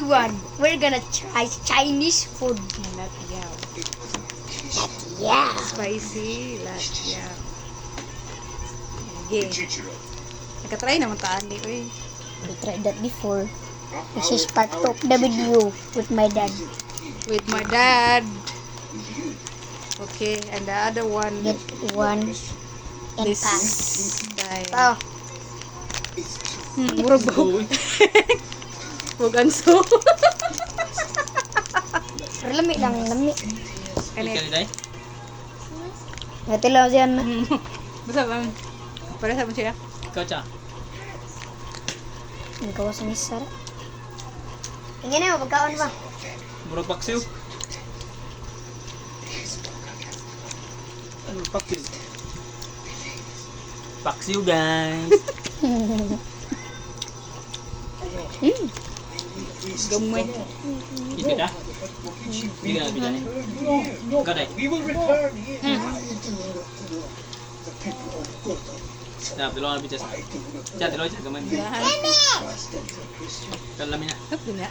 everyone, we're gonna try Chinese food. Latyaw. Yeah. Spicy latyaw. Okay. Nakatry naman taani, uy. We tried that before. This is part 2 of the video with my dad. With my dad. Okay, and the other one. Get one and This pass. time. Oh, Murag ba? Huwag anso. pero lami lang, lami. Kanit. Ngati lang siya na. Basta bang? Para sa siya. Ikaw, Cha. Ang kawas ni Sara. Tingnan na, pagkaon ba? Murag paksiw. Ano paksiw? Paksiw, guys. Gamay. Ipit, ha? Hindi ka na bitan, eh. Gaday. Nah, dalawa na bitas. Cha, dalawa siya. Gamay. Dahan. Kalami na. Hap din na.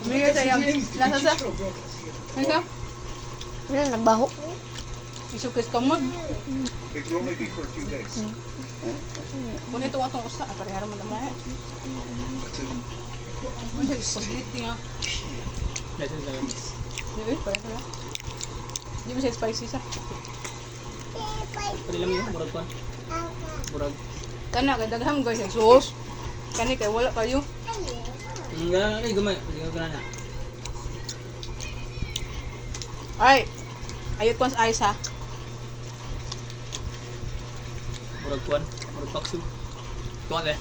Umiga sayang. Lasa sa. Ano ka? Ano, nagbaho. Isukis ka mo. It will only be for a few days. Kung ito atong usta, parehara man naman. Ano siya? Spaghetti nga. Lasa sa gamay. Hindi, parehara. Hindi mo siya spicy sa. Pwede lang yun. Murag pa. Murag. Kana, kadaghang guys, yung sauce. Kani kay wala kayo. Enggak, ay gamay. Hindi ka na. Ay! Ayot ko sa ice ha. Murag kuan. Murag paksiw. Tuwa, eh.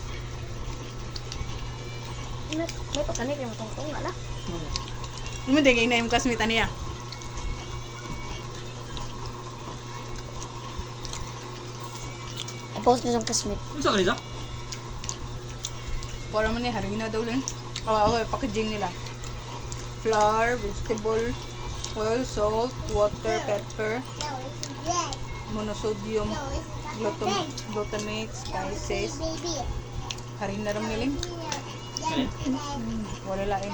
May pagkanik yung tungtong nga na. Ano din ngayon na yung kasmita niya? I-post nyo sa kasmit. Ano sa kanisa? Para man niya, harina daw lang. Okay, packaging nila. Flour, vegetable, oil, salt, water, pepper, monosodium, glutamate, spices, harina rin niling. Kaya? Wala lain.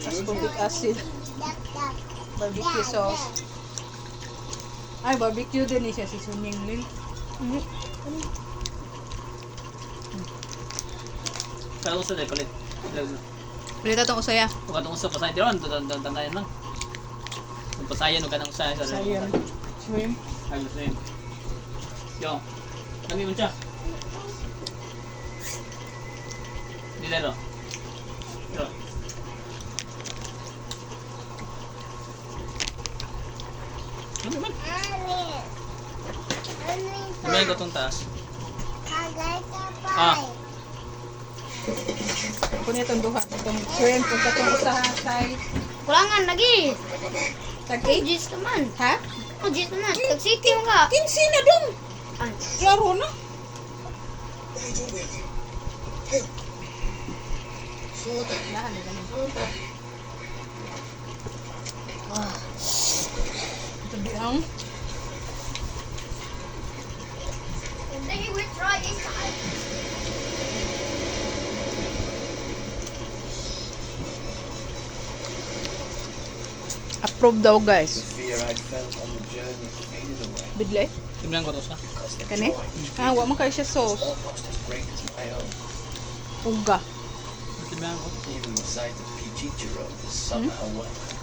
Ascorbic acid, barbecue sauce. Ay, barbecue din siya si Sunying Lin. Kala ko sa day palit. Ulit itong usaya. Kung katong usa pasayan, tiro, tantayan lang. Kung pasayan, huwag ka nang usaya. Sayang. Shrimp. Ay, gusto yun. Yo, lami mo siya. Hindi lalo. Tiro. Lami man. Lami ko itong taas. Ah, Kung itong duha, itong shrimp, kung itong usaha, say, Kulangan lagi. tag-8. Jis naman. Ha? Oh, jis naman. Tag-city mo nga. 15 na dong! Ah, Klaro na. Lahan na ganun. Ito di ang They will try it. approve daw guys. Fear I felt on the journey faded away. Bidlay. timlang ko to sa. Kani? Ah, wa man kay siya sauce. Almost as great as my own. Uga. Timlang ko. Even the sight of Kichichiro is somehow welcome.